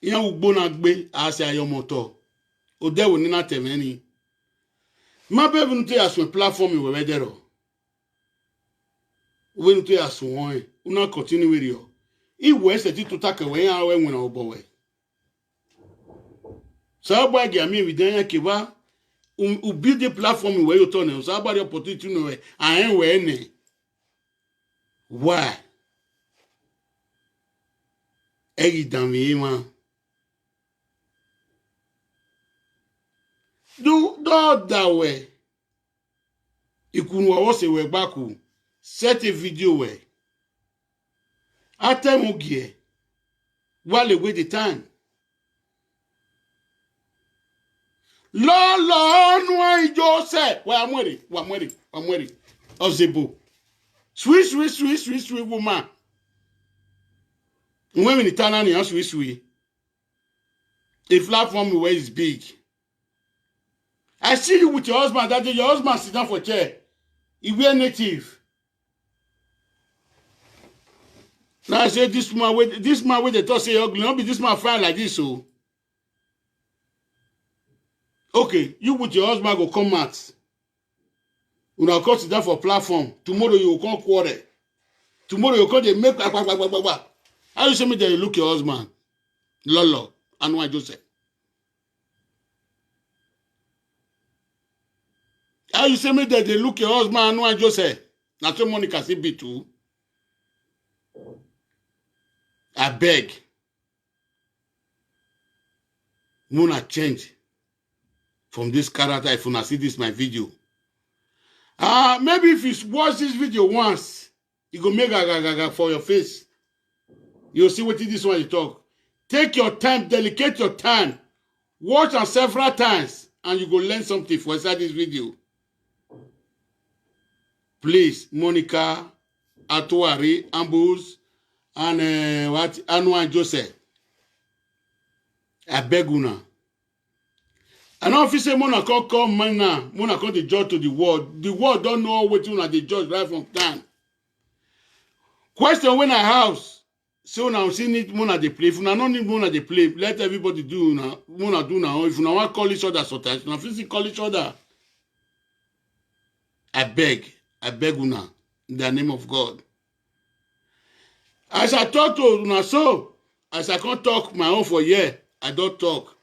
yan ugbo na gbe ase ayomoto. Ode wo ni na temeni. Ma be nu te asun platform we wedero. We nu te asun won. Una continue with you. Iwe se ti to take we yan we won obo we. So boy gi ami we dan yan kiba build the platform where you turn. So about the opportunity no we an we ne. Why? Egi dami man. Do that way. Ikunu wa se we baku. Set a video way. Ate mo gie. While away the time. Lolo nwa ijose. Wa amweri. Ozebo. Sweet woman. When in Italian, you sweet. A platform where is big. I see you with your husband that day. Your husband sit down for chair. He wear native. Now I say this man with the talk say ugly. Not be this man fine like this, so. Okay, you with your husband go come out. Una come sit down for platform. Tomorrow you will come quarrel. Tomorrow you come they make How you say me that you look your husband? Lolo, and why Joseph? How you say me that they look your husband and why Joseph? Now so Monica say be too. I beg. Muna change from this character if you see this my video. Maybe if you watch this video once, you go make a for your face. You'll see what this one you talk. Take your time, dedicate your time. Watch on several times, and you go learn something for inside this video. Please, Monica, Atuari, Ambus, and Anua and Joseph. I beg una. I know if you say Mona come man now, Mona come the judge to the world. The world don't know what you the judge right from time. Question when I house. So now see need Mona they play. If you don't need Mona they play, let everybody do now. Mona do now. If you don't want to call each other sometimes, you don't call each other. I beg una in the name of God. As I talk to una so, as I can't talk my own for year, I don't talk.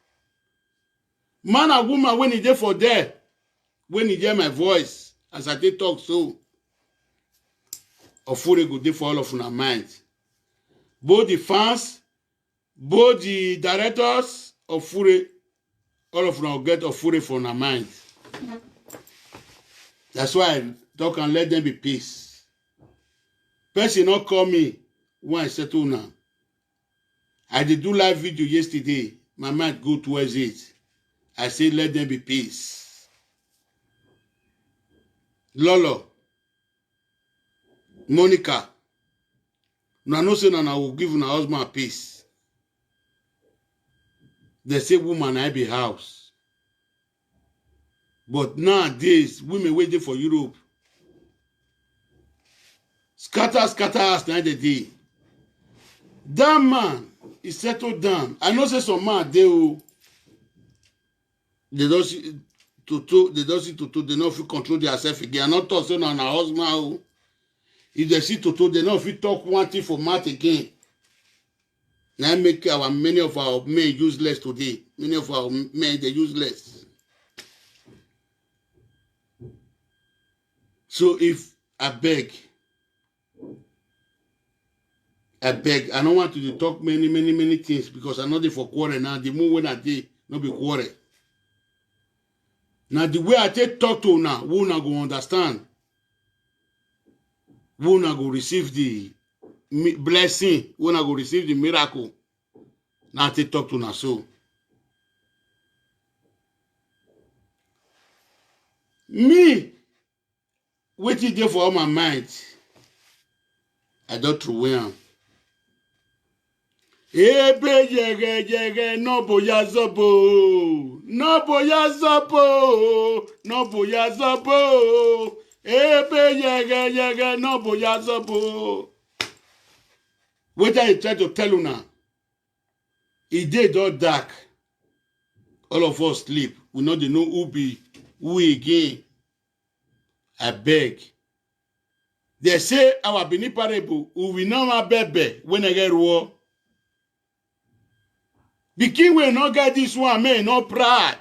Man and woman when he there for there, when he hear my voice, as I did talk so, Ofure go there for all of una mind. Both the fans, both the directors of Fure, all of them will get Ofure for their mind. That's why I talk and let them be peace. Person not call me when I settle now. I did do live video yesterday. My mind go towards it. I say let them be peace. Lolo, Monica, no, no say I will give una husband a peace. They say woman I be house. But nowadays, women waiting for Europe. Scatter us now the day. That man is settled down. I know say some man they don't see Toto, they don't feel control themselves again. I'm not talking on our husband. If they see Toto, they don't feel talk one thing for mouth again. Now make many of our men useless today. Many of our men they useless. So if I beg, I don't want to talk many things because I know they for quarrel now. The more when I did, not be quarrel. Now the way I take talk to now, we not go understand. We not go receive the blessing. We not go receive the miracle. Now I take talk to now so. Me, waiting there for all my mind. I don't throw away. Ebe yege no boya zobo ebe yege no boya zobo. What I try to tell you now? It did all dark. All of us sleep. We know they know who again. I beg. They say our Bini parable, who we know my baby when I get war. Begin will not get this one, man, not pride.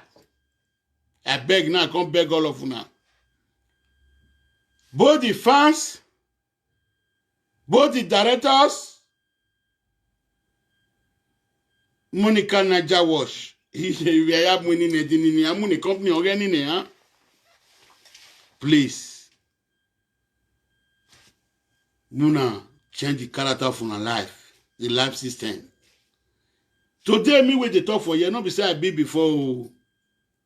I beg now, I can't beg all of you now. Both the fans, both the directors, Monica Naija Wash. We have money in the company already, please. Muna change the character from our life, the life system. Today, me with the talk for you, not beside I be before,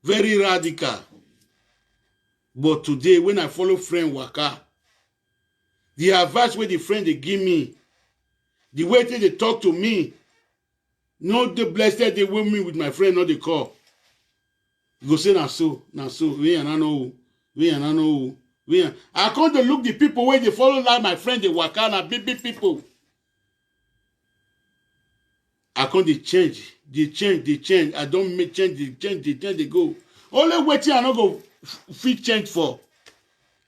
very radical. But today, when I follow friend Waka, the advice where the friend they give me, the way they talk to me, not the blessed they with me with my friend, not the call. You go say, na so, we and I know. I come to look the people where they follow like my friend, the Waka, na big people. I can't they change. I don't make change, they go. Only waiting I not go fit change for.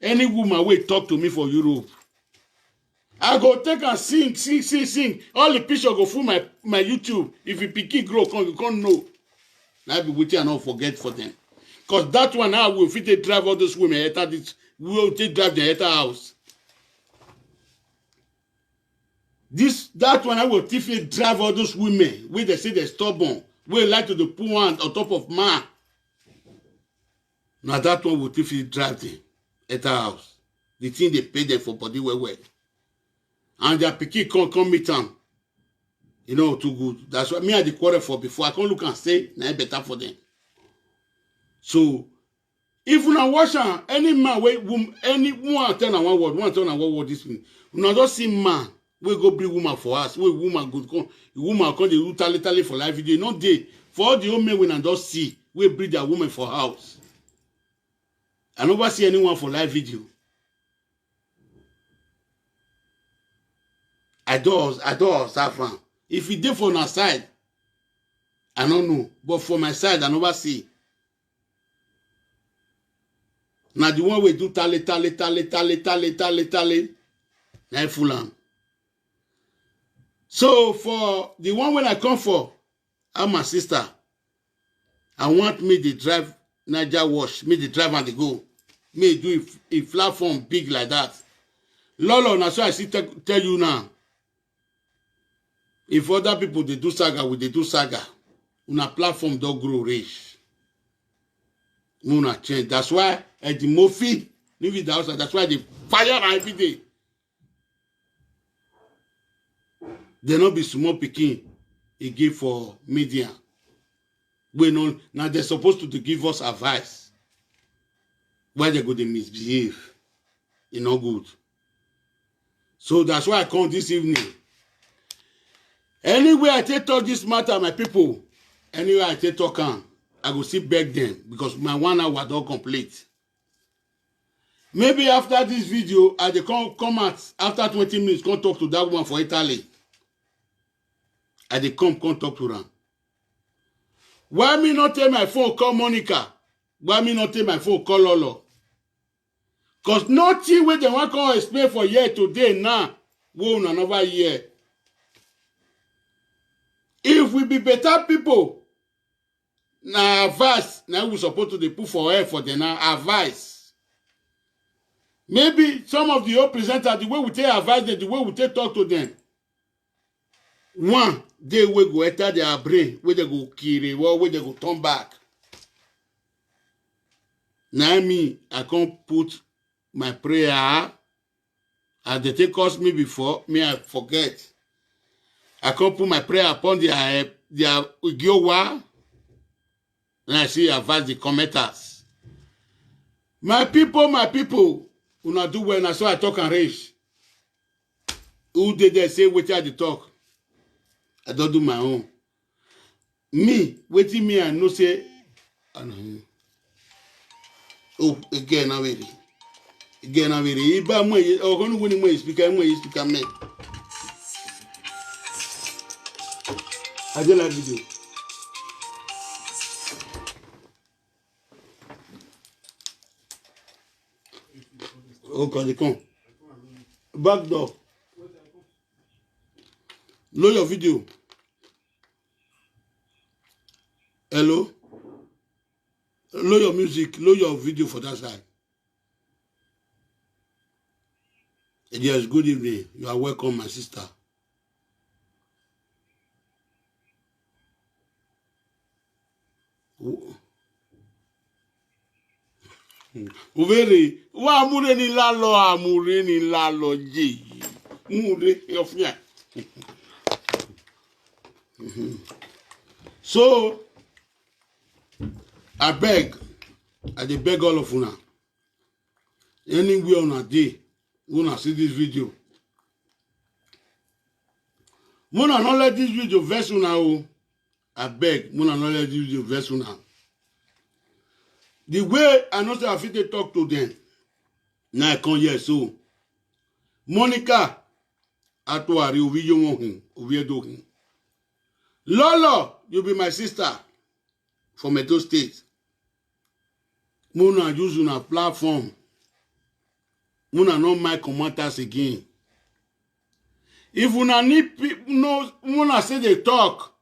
Any woman will talk to me for Europe. I go take and sing. All the picture go through my YouTube. If you picky grow, you can't know. I be waiting and not forget for them. Because that one now will fit drive all those women enter this. Will take drive the enter house. That one I will definitely drive all those women where they say they're stubborn, where like to the put one on top of man. Now that one will definitely drive them at our house. The thing they pay them for body well. And their picky come meet them. You know, too good. That's what me I the quarrel for before. I can't look and say, now better for them. So, if you not watch any man, any one turn on one word, this thing. You not just see man. We go bring woman for us. We woman good come. The woman come they do tally for life video. Not day. For all the old men when I don't see, we bring their woman for house. I never see anyone for live video. I don't Safran. If he did for our side, I don't know. But for my side, I never see. Now the one we do tally. Now full on. So for the one when I come for, I'm my sister. I want me to drive Naija Wash, me to drive and to go. Me do a platform big like that. Lolo, that's why I see tell you now. If other people they do saga, they do saga. Una platform don't grow rich. Una change. That's why at the Mofi, leave the outside. That's why they fire every day. They not be small picking he give for media. We know now they're supposed to give us advice. Why they go to misbehave? It's not good. So that's why I come this evening. Anyway, I take talk this matter, my people. Anyway, I take talk on. I go see beg them because my 1 hour don't complete. Maybe after this video, I dey come out after 20 minutes, come talk to that woman for Italy. I dey come talk to her. Why me not take my phone call Monica? Why me not take my phone call Lolo? Because nothing wey they want to explain for year today now, won't another year. If we be better people, na advice, now we supposed to dey put for air for them now, advice. Maybe some of the old presenters, the way we take advise them, the way we take talk to them, one day we go enter their brain, where they go kill where they go turn back. Now me, I can't put my prayer, as they take cost me before, me I forget. I can't put my prayer upon their Giowa, and I see advise the commenters. My people, una do well, and so I talk and raise. Who did they say what I talk? I don't do my own. Me, waiting me, I know say, oh, again, I'm ready. Again, I'm ready. If I'm going to win my speaker, man. I don't like video. Oh, quand they come. Back door. Low your video. Hello? Low your music. Low your video for that side. Yes, good evening. You are welcome, my sister. Uveri, wa amure ni lalo je. Mure yofia. So I beg all of una. Anywhere on a day, una see this video. Muna not let this video vex una o. I beg, muna not let this video vex una. The way I know say I fit talk to them, now I come here so. Monica, Atuari, Oviyo Mohin, Oviedo. Lolo, you be my sister from Edo State. Muna use una platform. Muna not my commanders again. If una need people, no, Muna say they talk,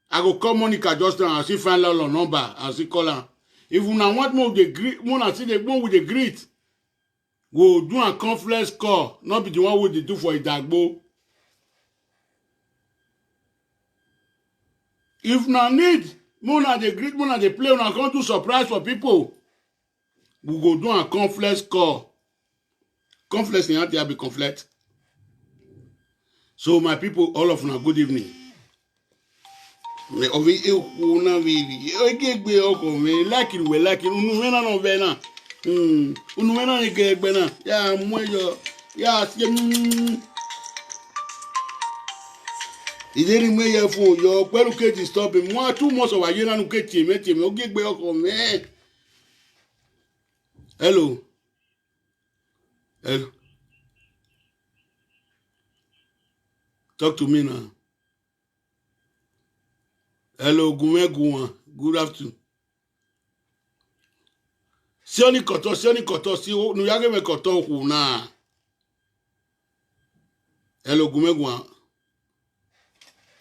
I go call Monica just now and see find Lolo number and see call her. If una want more with the greet, Muna say they go with the greet. Go do a conference call, not be the one we do for Idagbo. If na need, Muna they greet, Muna they play, Muna come do surprise for people. We go do a conference call. Conference in Atia be conflict. So my people, all of you, good evening. Like it, we like it. Unumena ngegbena ya mweyo ya ideri mweyo fun yo pelu keji stop mo 2 months wa ye nanu keji meti me ogegbe oko me. Hello. Talk to me now. Hello, Gumeguan. Good afternoon. Sioni koto, si nuyage me koto kuna. Hello, Gumeguan.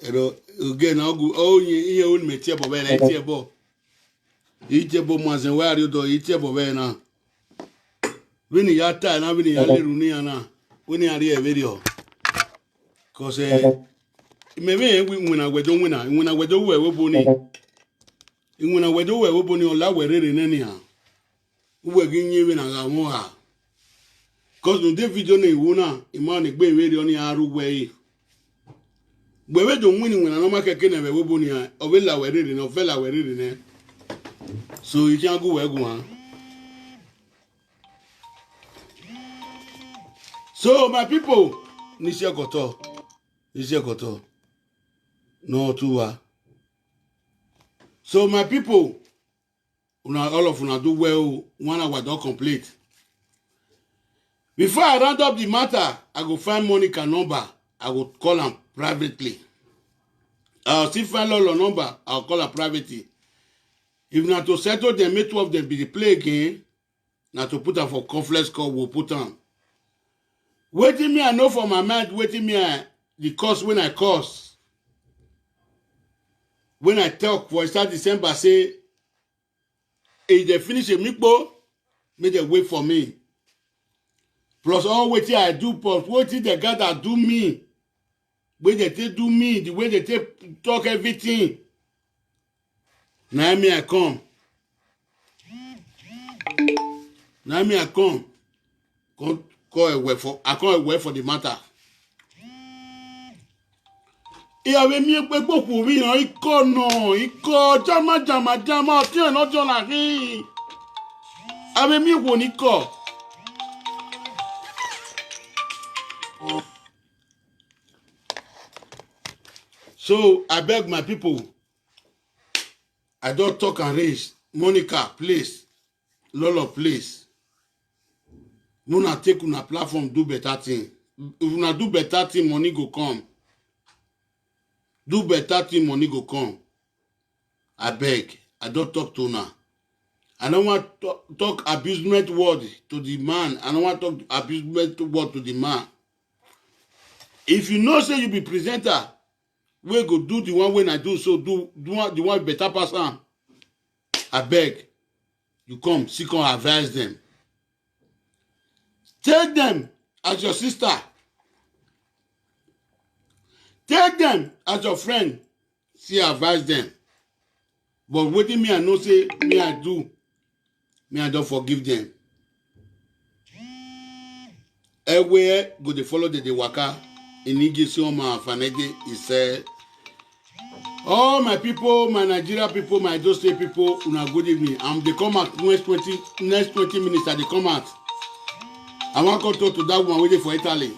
Hello, again, iye un metie bobe na itie bo. Itie bo mwazen wa do itie bobe na. Wini ya ta na wini ya leru ni ana. Wini ari e video. Cause meme wina gwedo we woboni. Wina gwedo we woboni ola werere neni ha. Uwe ginye we na gamu ha. Cause no de video na iwu na imani gbe we ri oni aru we. Gbewe do wini wina no makeke na we woboni ha. Ovela werere na ovela werere ne. So you can go we go ha. So my people, Nisia Koto. No tuwa. So my people, all of una do well. 1 hour don't complete. Before I round up the matter, I go find Monica number. I will call her privately. I'll still find Lolo number. I'll call her privately. If not to settle them, make two of them be the play again. Not to put her for conference call, we'll put on. Waiting me, I know for my mind, waiting me, the course when I curse. When I talk for start December, say, if they finish a mikbo, make them wait for me. Plus all waiting I do, plus waiting the guy that do me. Way they take do me, the way they take talk everything. Now me I come. Now me I come. Call away for the matter. Ìyàwó mi pé gbòkú rí hàn ikọ̀ náà ikọ̀ jámájámájámá ọtí ẹ̀ lọ́jọ́ làrí. Àwẹ̀ mi wò ní kọ̀. So I beg my people. I don't talk and raise. Monica, please. Lolo, please. Una take una platform do better thing. If una do better thing, money go come. Do better thing, money go come. I beg. I don't talk to una. I don't want to talk abusement word to the man. I don't want to talk abusement word to the man. If you know say you be presenter, we go do the one when I do so do the one better person. I beg. You come, seek on advise them. Take them as your sister. Take them as your friend. See, advise them. But waiting me, I know say, me I do. Me I don't forgive them. Everywhere go they follow the waka. In Nigeria, my Fanege, he said, all my people, my Nigeria people, my Edo State people, una good evening. They come out next 20 minutes. They come out. I want to talk to that one waiting for Italy.